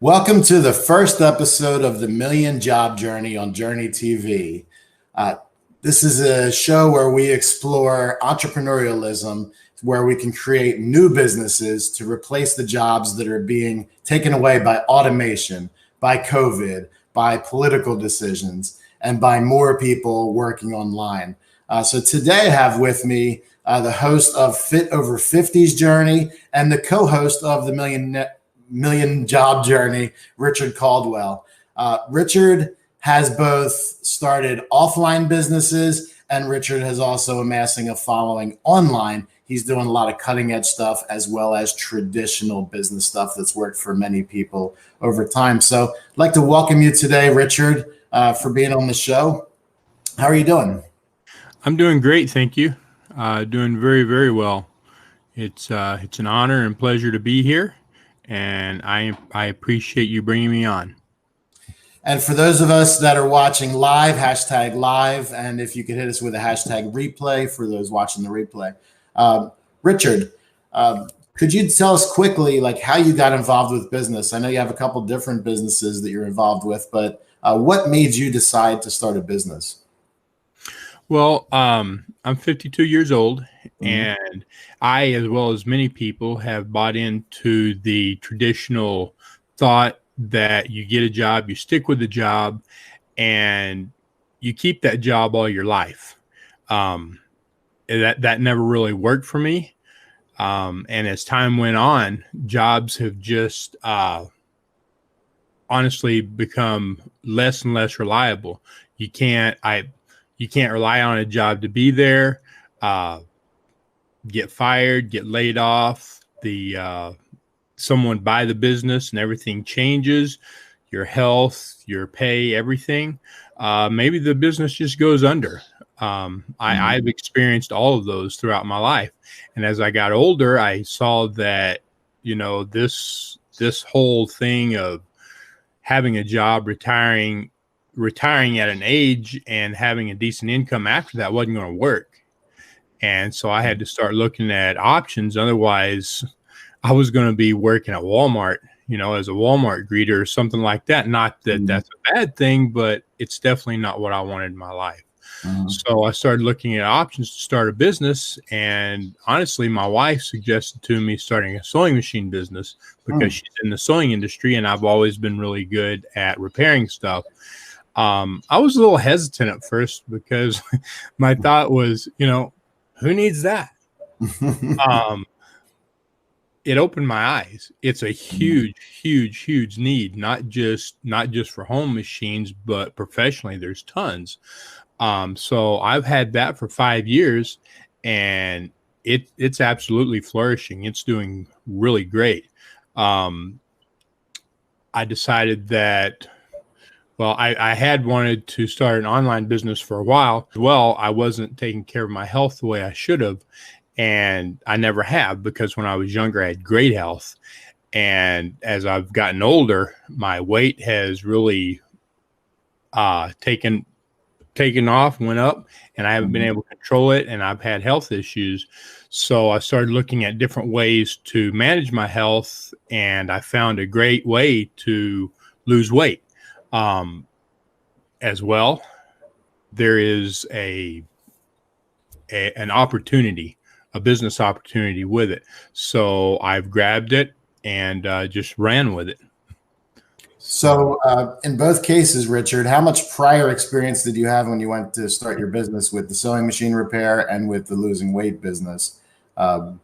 Welcome to the first episode of the Million Job Journey on Jurni TV. This is a show where we explore entrepreneurialism, where we can create new businesses to replace the jobs that are being taken away by automation, by COVID, by political decisions, and by more people working online. So today I have with me the host of Fit Over 50's Journey and the co-host of the Million Job Journey, Richard Caldwell. Richard has both started offline businesses, and Richard has also amassing a following online. He's doing a lot of cutting edge stuff as well as traditional business stuff that's worked for many people over time. So I'd like to welcome you today, Richard, for being on the show. How are you doing? I'm doing great, thank you. Doing very, very well. It's an honor and pleasure to be here, and I appreciate you bringing me on. And for those of us that are watching live, hashtag live, and if you could hit us with a hashtag replay for those watching the replay. Richard, could you tell us quickly like how you got involved with business? I know you have a couple different businesses that you're involved with, but what made you decide to start a business? Well, I'm 52 years old, and I, as well as many people, have bought into the traditional thought that you get a job, you stick with the job, and you keep that job all your life. That never really worked for me. And as time went on, jobs have just honestly become less and less reliable. You can't rely on a job to be there. Get fired, get laid off. Someone buy the business and everything changes. Your health, your pay, everything. Maybe the business just goes under. I've experienced all of those throughout my life, and as I got older, I saw that this whole thing of having a job, retiring at an age and having a decent income after that wasn't going to work. And so I had to start looking at options. Otherwise, I was going to be working at Walmart, as a Walmart greeter or something like that. Not that that's a bad thing, but it's definitely not what I wanted in my life. So I started looking at options to start a business. And honestly, my wife suggested to me starting a sewing machine business because she's in the sewing industry, and I've always been really good at repairing stuff. I was a little hesitant at first because my thought was, who needs that? It opened my eyes. It's a huge, huge, huge need, not just for home machines, but professionally, there's tons. So I've had that for 5 years, and it's absolutely flourishing. It's doing really great. I decided that, well, I had wanted to start an online business for a while. Well, I wasn't taking care of my health the way I should have. And I never have, because when I was younger, I had great health. And as I've gotten older, my weight has really taken off, went up, and I haven't been able to control it. And I've had health issues. So I started looking at different ways to manage my health. And I found a great way to lose weight. As well, there is an opportunity, a business opportunity with it. So I've grabbed it and just ran with it. So in both cases, Richard, how much prior experience did you have when you went to start your business with the sewing machine repair and with the losing weight business? When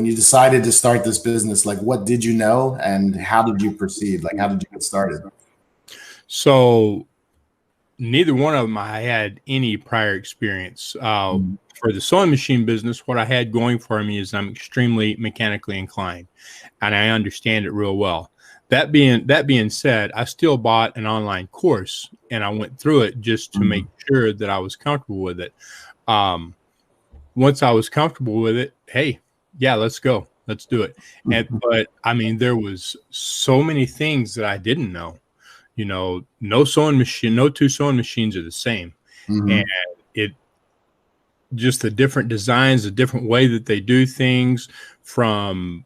you decided to start this business, like what did you know and how did you proceed? Like how did you get started? So neither one of them I had any prior experience. For the sewing machine business, what I had going for me is I'm extremely mechanically inclined, and I understand it real well. That being said, I still bought an online course, and I went through it just to make sure that I was comfortable with it. Once I was comfortable with it, hey, yeah, let's go. Let's do it. But I mean, there was so many things that I didn't know. No sewing machine, no two sewing machines are the same. And just the different designs, the different way that they do things, from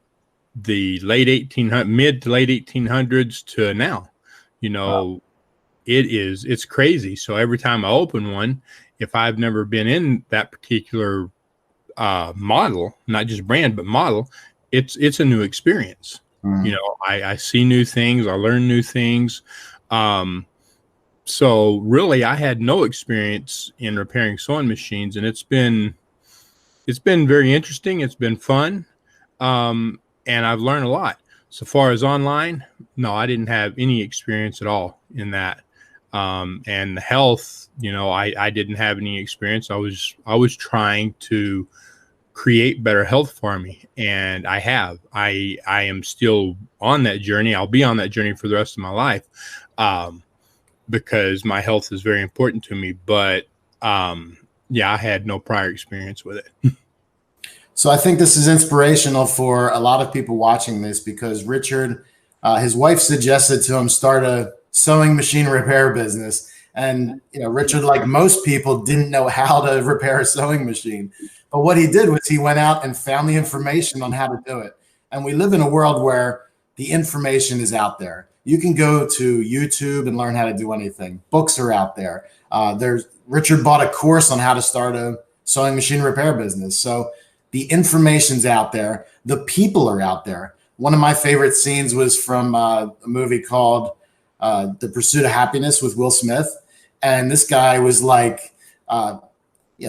the late 1800s, mid to late 1800s to now. Wow. It's crazy. So every time I open one, if I've never been in that particular model, not just brand, but model, it's a new experience. Mm. I see new things, I learn new things. So really I had no experience in repairing sewing machines, and it's been very interesting. It's been fun. And I've learned a lot. So far as online, no, I didn't have any experience at all in that. And the health, I didn't have any experience. I was trying to create better health for me, and I am still on that journey. I'll be on that journey for the rest of my life, because my health is very important to me. But yeah, I had no prior experience with it. So I think this is inspirational for a lot of people watching this, because Richard, his wife suggested to him start a sewing machine repair business. And Richard, like most people, didn't know how to repair a sewing machine. But what he did was he went out and found the information on how to do it. And we live in a world where the information is out there. You can go to YouTube and learn how to do anything. Books are out there. Richard bought a course on how to start a sewing machine repair business. So the information's out there. The people are out there. One of my favorite scenes was from a movie called The Pursuit of Happiness with Will Smith. And this guy was like,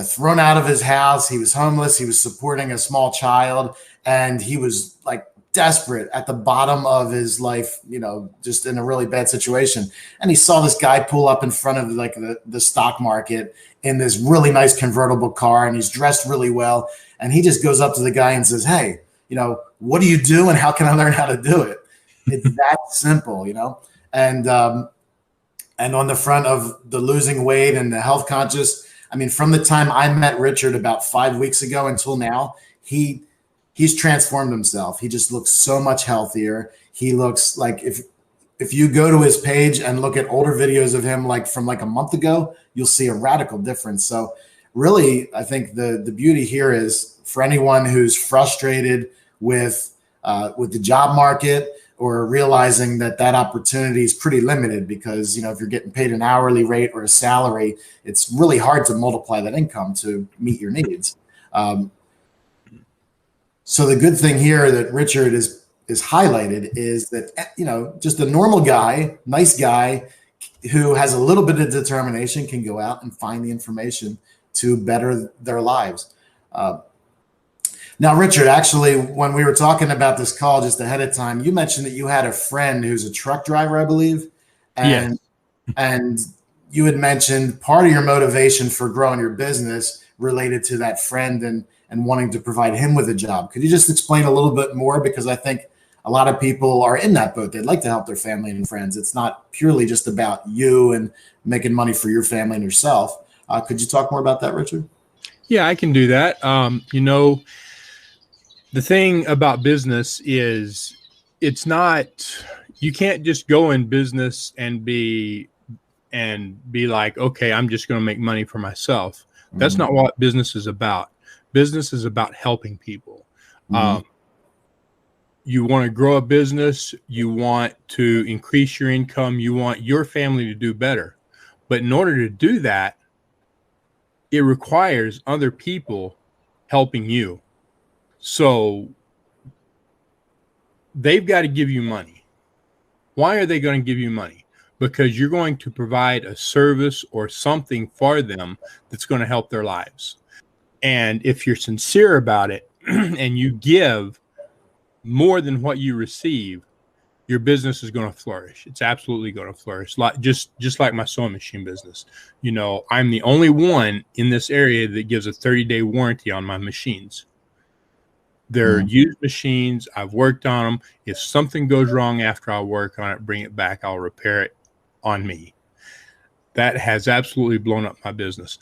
thrown out of his house. He was homeless. He was supporting a small child. And he was like desperate at the bottom of his life, just in a really bad situation. And he saw this guy pull up in front of like the stock market in this really nice convertible car. And he's dressed really well. And he just goes up to the guy and says, "Hey, what do you do and how can I learn how to do it?" It's that simple, And on the front of the losing weight and the health conscious, I mean, from the time I met Richard about 5 weeks ago until now, he's transformed himself. He just looks so much healthier. He looks like, if you go to his page and look at older videos of him, like from like a month ago, you'll see a radical difference. So really, I think the beauty here is for anyone who's frustrated with the job market, or realizing that opportunity is pretty limited, because if you're getting paid an hourly rate or a salary, it's really hard to multiply that income to meet your needs. So the good thing here that Richard is highlighted is that just a normal guy, nice guy, who has a little bit of determination can go out and find the information to better their lives. Now, Richard, actually, when we were talking about this call just ahead of time, you mentioned that you had a friend who's a truck driver, I believe. And, Yes. And you had mentioned part of your motivation for growing your business related to that friend and wanting to provide him with a job. Could you just explain a little bit more? Because I think a lot of people are in that boat. They'd like to help their family and friends. It's not purely just about you and making money for your family and yourself. Could you talk more about that, Richard? Yeah, I can do that. The thing about business is it's not, you can't just go in business and be like, okay, I'm just going to make money for myself. That's not what business is about. Business is about helping people. You want to grow a business. You want to increase your income. You want your family to do better. But in order to do that, it requires other people helping you. So they've got to give you money. Why are they going to give you money? Because you're going to provide a service or something for them that's going to help their lives. And if you're sincere about it and you give more than what you receive, your business is going to flourish. It's absolutely going to flourish. Just like my sewing machine business. I'm the only one in this area that gives a 30-day warranty on my machines. They're used machines. I've worked on them. If something goes wrong after I work on it, bring it back, I'll repair it on me. That has absolutely blown up my business.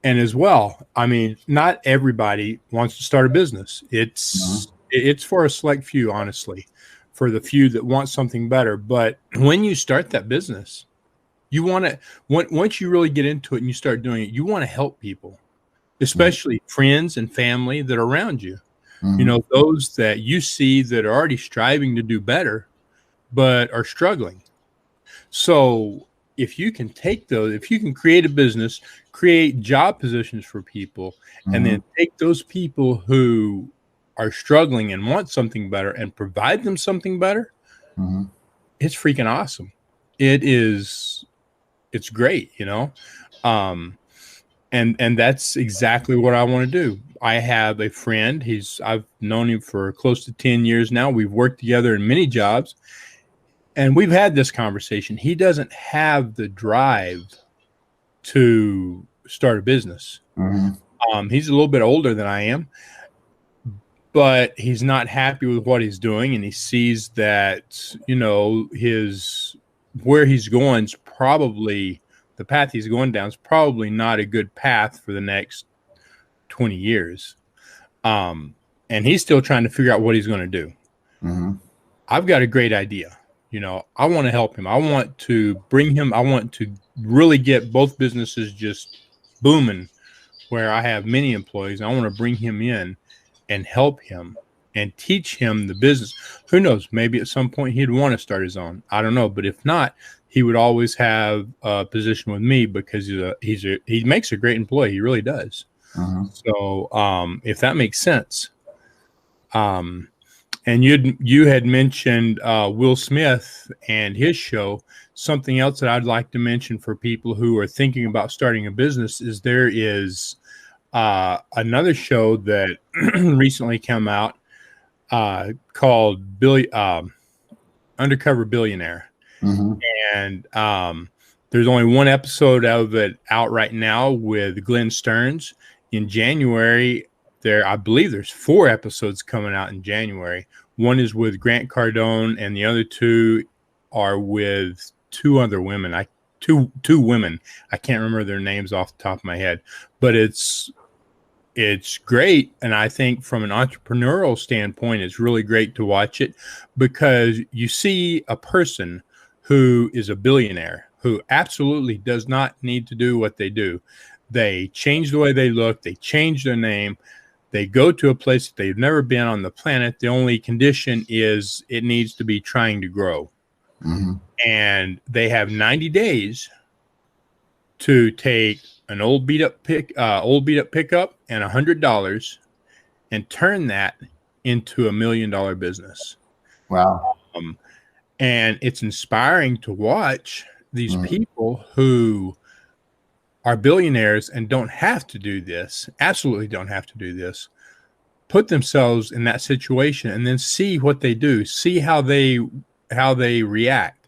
And as well, I mean, not everybody wants to start a business. It's for a select few, honestly, for the few that want something better. But when you start that business, you want to, once you really get into it and you start doing it, you want to help people, especially friends and family that are around you. those that you see that are already striving to do better, but are struggling. So if you can take those, if you can create a business, create job positions for people, and then take those people who are struggling and want something better and provide them something better, it's freaking awesome. It's great, and that's exactly what I want to do. I have a friend. I've known him for close to 10 years now. We've worked together in many jobs, and we've had this conversation. He doesn't have the drive to start a business. He's a little bit older than I am, but he's not happy with what he's doing, and he sees that, where he's going is probably the path he's going down is probably not a good path for the next 20 years. And he's still trying to figure out what he's going to do. I've got a great idea. I want to help him. I want to bring him. I want to really get both businesses just booming where I have many employees. I want to bring him in and help him and teach him the business. Who knows? Maybe at some point he'd want to start his own. I don't know. But if not, he would always have a position with me because he makes a great employee. He really does. So if that makes sense. And you had mentioned Will Smith and his show. Something else that I'd like to mention for people who are thinking about starting a business is there is another show that recently came out called Undercover Billionaire. And there's only one episode of it out right now with Glenn Stearns. In January, I believe there's 4 episodes coming out in January. One is with Grant Cardone, and the other 2 are with 2 other women. Two women. I can't remember their names off the top of my head, but it's great. And I think from an entrepreneurial standpoint, it's really great to watch it because you see a person who is a billionaire who absolutely does not need to do what they do. They change the way they look. They change their name. They go to a place that they've never been on the planet. The only condition is it needs to be trying to grow. And they have 90 days to take an old beat up pickup and $100 and turn that into $1 million business. Wow. And it's inspiring to watch these people who are billionaires and don't have to do this, absolutely don't have to do this, put themselves in that situation and then see what they do, see how they react.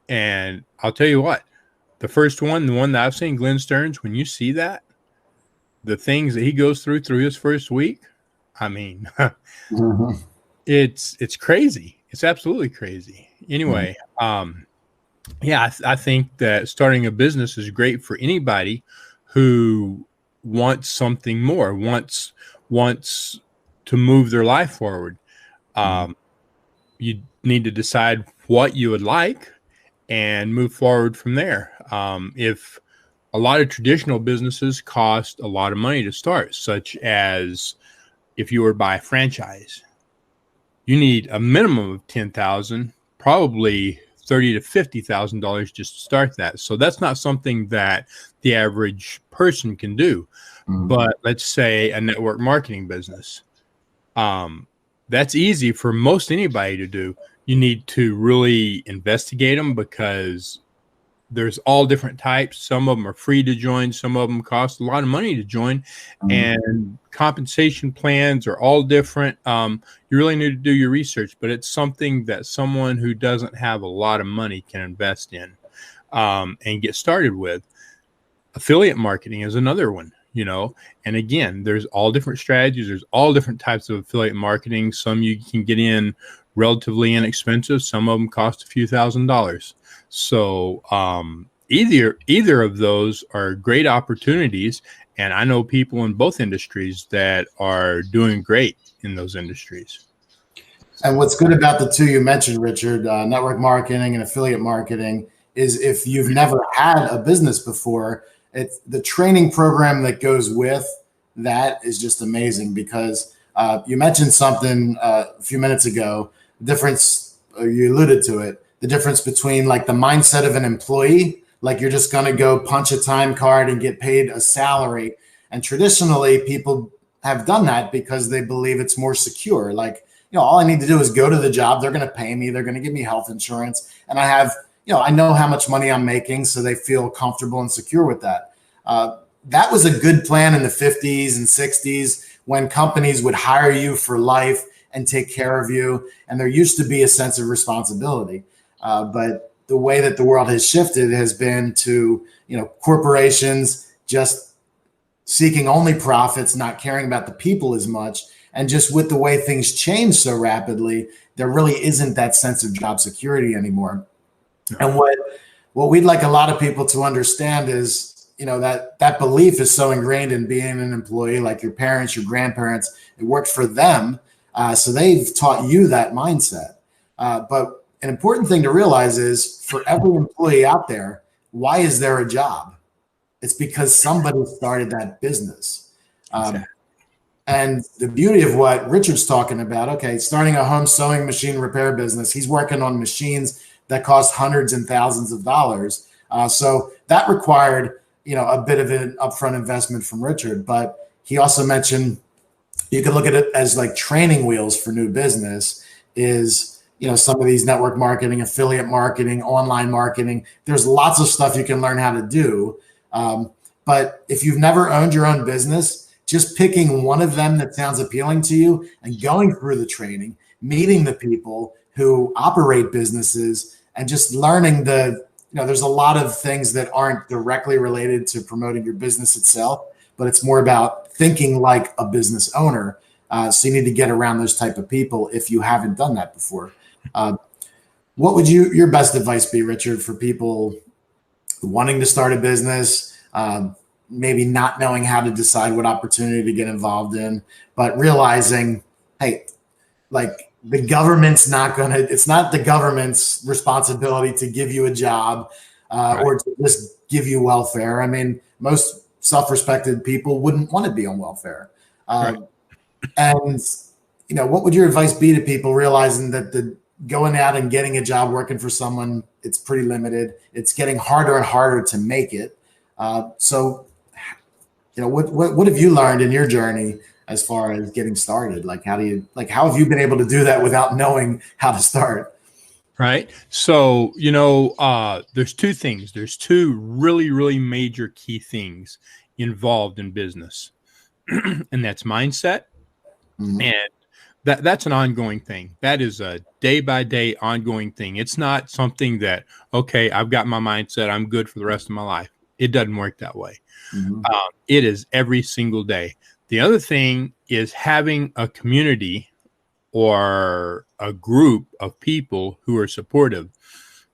And I'll tell you what, the first one, the one that I've seen, Glenn Stearns, when you see that, the things that he goes through his first week, I mean, it's crazy. It's absolutely crazy. Anyway, I think that starting a business is great for anybody who wants something more, wants to move their life forward. You need to decide what you would like and move forward from there. If a lot of traditional businesses cost a lot of money to start, such as if you were to buy a franchise, you need a minimum of $10,000, probably $30,000 to $50,000 just to start that. So that's not something that the average person can do. But let's say a network marketing business, that's easy for most anybody to do. You need to really investigate them because there's all different types. Some of them are free to join. Some of them cost a lot of money to join. And compensation plans are all different. You really need to do your research, but it's something that someone who doesn't have a lot of money can invest in and get started with. Affiliate marketing is another one, and again, there's all different strategies. There's all different types of affiliate marketing. Some you can get in relatively inexpensive. Some of them cost a few $1,000s. So either of those are great opportunities. And I know people in both industries that are doing great in those industries. And what's good about the 2 you mentioned, Richard, network marketing and affiliate marketing, is if you've never had a business before, the training program that goes with that is just amazing because You mentioned something a few minutes ago, difference, you alluded to it, the difference between like the mindset of an employee, like you're just going to go punch a time card and get paid a salary. And traditionally, people have done that because they believe it's more secure. Like, all I need to do is go to the job. They're going to pay me. They're going to give me health insurance. And I have, I know how much money I'm making. So they feel comfortable and secure with that. That was a good plan in the 50s and 60s when companies would hire you for life and take care of you. And there used to be a sense of responsibility. But the way that the world has shifted has been to, corporations just seeking only profits, not caring about the people as much. And just with the way things change so rapidly, there really isn't that sense of job security anymore. And what we'd like a lot of people to understand is, that belief is so ingrained in being an employee, like your parents, your grandparents, it worked for them. So they've taught you that mindset. But an important thing to realize is for every employee out there, why is there a job? It's because somebody started that business. And the beauty of what Richard's talking about, okay, starting a home sewing machine repair business, he's working on machines that cost hundreds and thousands of dollars. So that required, a bit of an upfront investment from Richard. But he also mentioned you can look at it as like training wheels for new business is, some of these network marketing, affiliate marketing, online marketing. There's lots of stuff you can learn how to do. But if you've never owned your own business, just picking one of them that sounds appealing to you and going through the training, meeting the people who operate businesses and just learning there's a lot of things that aren't directly related to promoting your business itself, but it's more about thinking like a business owner. So you need to get around those type of people if you haven't done that before. What would your best advice be, Richard, for people wanting to start a business, maybe not knowing how to decide what opportunity to get involved in, but realizing, hey, like the government's it's not the government's responsibility to give you a job or to just give you welfare. I mean, most self-respected people wouldn't want to be on welfare. And, what would your advice be to people realizing that going out and getting a job working for someone, it's pretty limited. It's getting harder and harder to make it. So, what have you learned in your journey as far as getting started? Like, how have you been able to do that without knowing how to start? Right. So, there's two things. There's two really, really major key things involved in business, and that's mindset. Mm-hmm. And that's an ongoing thing. That is a day-by-day ongoing thing. It's not something that, okay, I've got my mindset, I'm good for the rest of my life. It doesn't work that way. Mm-hmm. It is every single day. The other thing is having a community or a group of people who are supportive.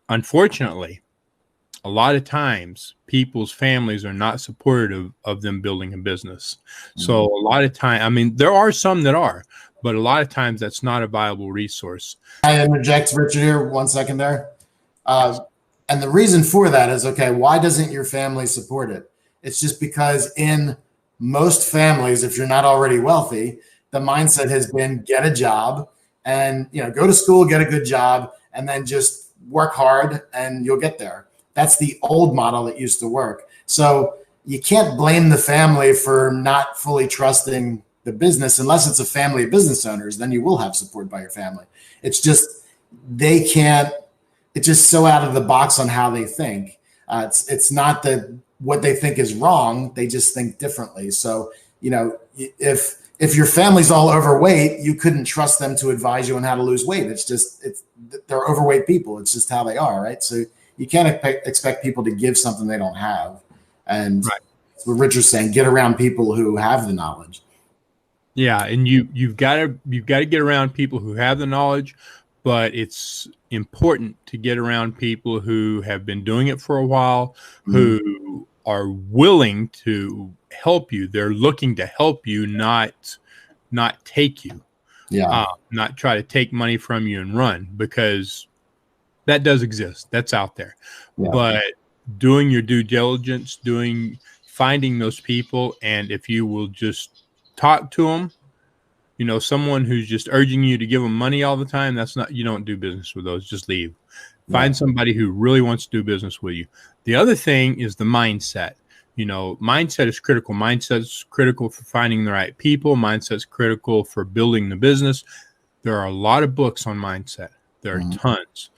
Unfortunately, a lot of times people's families are not supportive of them building a business. Mm-hmm. So a lot of time, there are some that are, but a lot of times that's not a viable resource. I interject, Richard, here 1 second there. And the reason for that is, okay, why doesn't your family support it? It's just because in most families, if you're not already wealthy, the mindset has been get a job and, go to school, get a good job, and then just work hard and you'll get there. That's the old model that used to work. So you can't blame the family for not fully trusting the business unless it's a family of business owners. Then you will have support by your family. It's just it's just so out of the box on how they think. It's not that what they think is wrong. They just think differently. So, if your family's all overweight, you couldn't trust them to advise you on how to lose weight. They're overweight people. It's just how they are, right? So you can't expect people to give something they don't have. And that's what Richard's saying, get around people who have the knowledge. Yeah, and you've got to get around people who have the knowledge, but it's important to get around people who have been doing it for a while, mm-hmm. who are willing to help you. They're looking to help you, not take you. Yeah. Not try to take money from you and run, because that does exist. That's out there. Yeah. But doing your due diligence, finding those people, and if you will just talk to them, someone who's just urging you to give them money all the time, you don't do business with those. Just leave. Find somebody who really wants to do business with you. The other thing is the mindset. Mindset is critical. Mindset is critical for finding the right people. Mindset is critical for building the business. There are a lot of books on mindset. There are tons.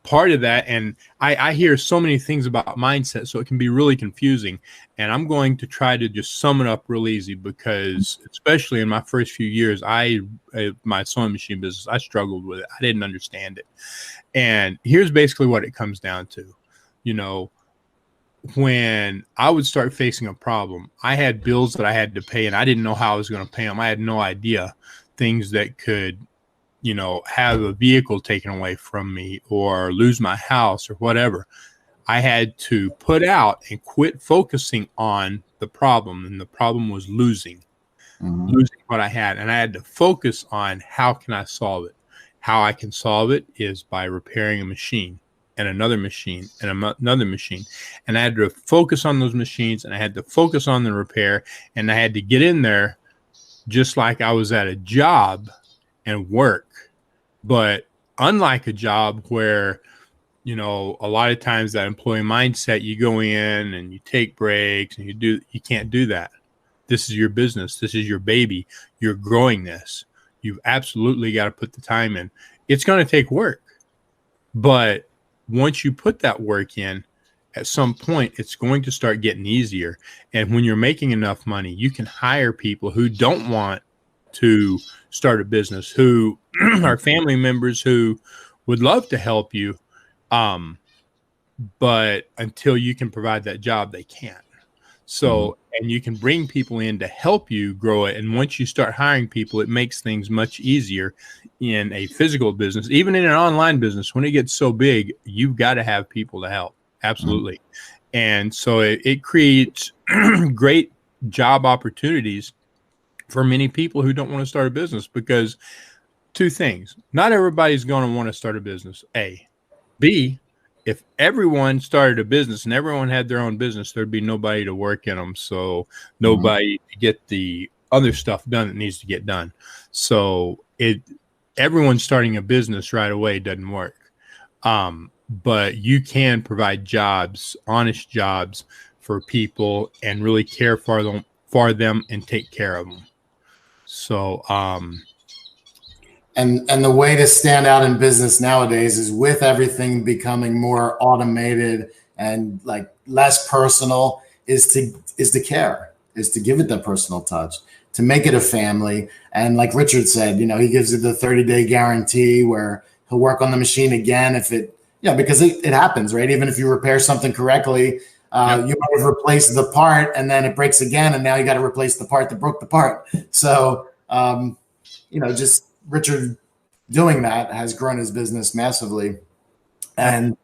Part of that, and I hear so many things about mindset, so it can be really confusing. And I'm going to try to just sum it up real easy, because especially in my first few years, my sewing machine business, I struggled with it. I didn't understand it. And here's basically what it comes down to. When I would start facing a problem, I had bills that I had to pay, and I didn't know how I was going to pay them. I had no idea. Things that could, have a vehicle taken away from me or lose my house or whatever. I had to put out and quit focusing on the problem. And the problem was losing what I had. And I had to focus on how can I solve it? How I can solve it is by repairing a machine and another machine and another machine. And I had to focus on those machines, and I had to focus on the repair, and I had to get in there just like I was at a job and work. But unlike a job where, a lot of times that employee mindset, you go in and you take breaks and you can't do that. This is your business. This is your baby. You're growing this. You've absolutely got to put the time in. It's going to take work, but once you put that work in, at some point, it's going to start getting easier. And when you're making enough money, you can hire people who don't want to start a business, who are family members who would love to help you. But until you can provide that job, they can't. So, and you can bring people in to help you grow it. And once you start hiring people, it makes things much easier in a physical business. Even in an online business, when it gets so big, you've got to have people to help. Absolutely. And so it creates great job opportunities for many people who don't want to start a business, because two things: not everybody's going to want to start a business. A. B, if everyone started a business and everyone had their own business, there'd be nobody to work in them. So nobody to get the other stuff done that needs to get done. So everyone starting a business right away doesn't work. But you can provide jobs, honest jobs for people, and really care for them and take care of them. So, and the way to stand out in business nowadays is, with everything becoming more automated and like less personal, is to care, is to give it the personal touch, to make it a family. And like Richard said, he gives it the 30-day guarantee where he'll work on the machine again if because it happens, right? Even if you repair something correctly, you might have replaced the part and then it breaks again, and now you got to replace the part that broke the part. So, just Richard doing that has grown his business massively. And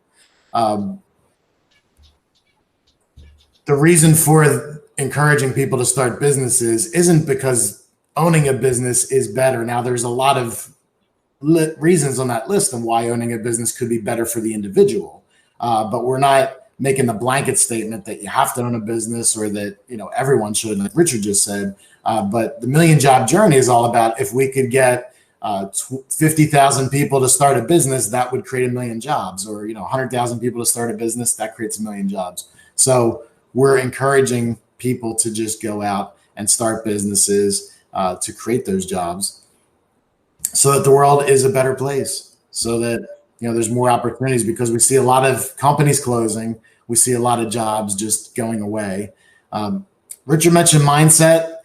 the reason for encouraging people to start businesses isn't because owning a business is better. Now, there's a lot of reasons on that list on why owning a business could be better for the individual. But we're not making the blanket statement that you have to own a business, or that, everyone should, like Richard just said. But the Million Job Journey is all about, if we could get 50,000 people to start a business, that would create 1 million jobs, or 100,000 people to start a business, that creates 1 million jobs. So we're encouraging people to just go out and start businesses to create those jobs, so that the world is a better place, so that there's more opportunities, because we see a lot of companies closing, we see a lot of jobs just going away. Richard mentioned mindset.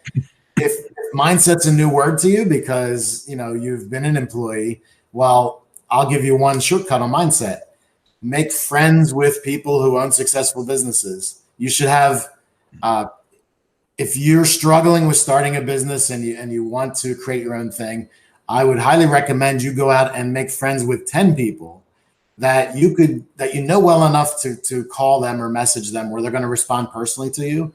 If mindset's a new word to you because you've been an employee, well, I'll give you one shortcut on mindset. Make friends with people who own successful businesses. You should have, if you're struggling with starting a business and you want to create your own thing, I would highly recommend you go out and make friends with 10 people that you well enough to call them or message them where they're going to respond personally to you,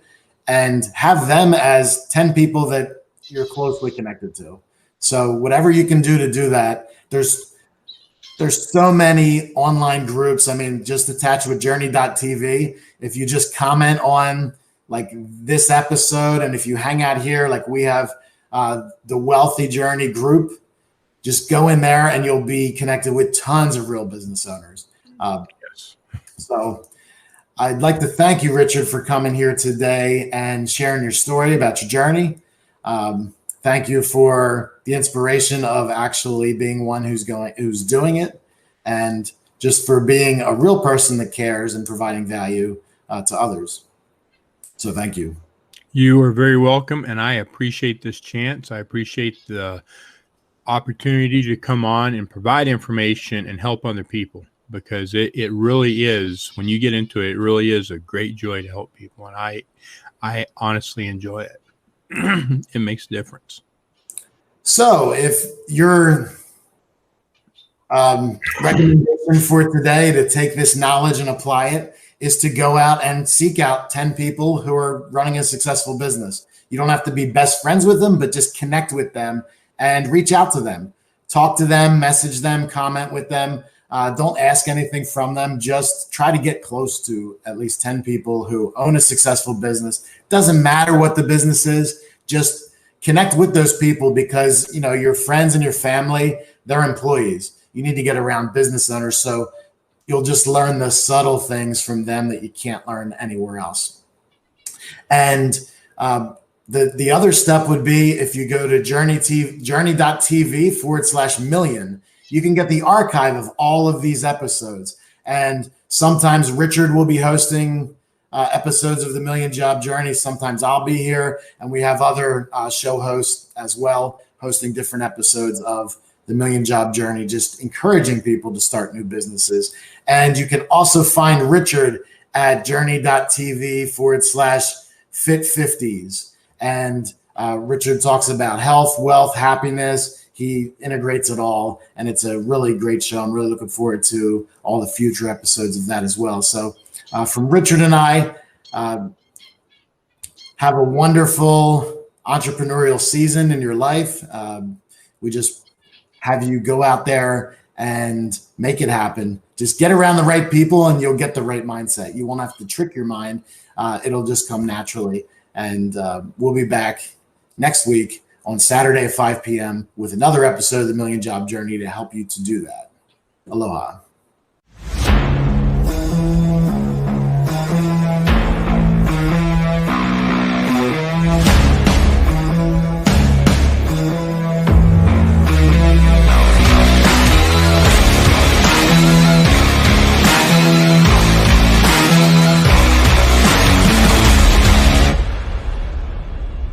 and have them as 10 people that you're closely connected to. So whatever you can do to do that, there's so many online groups. I mean, just attached with Jurni.tv. If you just comment on like this episode, and if you hang out here, like we have the Wealthy Journey group. Just go in there and you'll be connected with tons of real business owners. Yes. So I'd like to thank you, Richard, for coming here today and sharing your story about your journey. Thank you for the inspiration of actually being one who's doing it, and just for being a real person that cares and providing value to others. So thank you. You are very welcome, and I appreciate this chance. I appreciate the opportunity to come on and provide information and help other people, because it really is, when you get into it, it really is a great joy to help people, and I honestly enjoy it. It makes a difference. So if your recommendation for today to take this knowledge and apply it is to go out and seek out 10 people who are running a successful business. You don't have to be best friends with them, but just connect with them and reach out to them. Talk to them, message them, comment with them. Don't ask anything from them. Just try to get close to at least 10 people who own a successful business. Doesn't matter what the business is. Just connect with those people, because your friends and your family, they're employees. You need to get around business owners, so you'll just learn the subtle things from them that you can't learn anywhere else. And the other step would be, if you go to journey.tv/million, you can get the archive of all of these episodes. And sometimes Richard will be hosting episodes of the Million Job Journey. Sometimes I'll be here, and we have other show hosts as well, hosting different episodes of the Million Job Journey, just encouraging people to start new businesses. And you can also find Richard at journey.tv/fit50s. And Richard talks about health, wealth, happiness. He integrates it all, and it's a really great show. I'm really looking forward to all the future episodes of that as well. So from Richard and I, have a wonderful entrepreneurial season in your life. We just have you go out there and make it happen. Just get around the right people and you'll get the right mindset. You won't have to trick your mind. It'll just come naturally. And we'll be back next week on Saturday at 5 p.m. with another episode of the Million Job Journey to help you to do that. Aloha.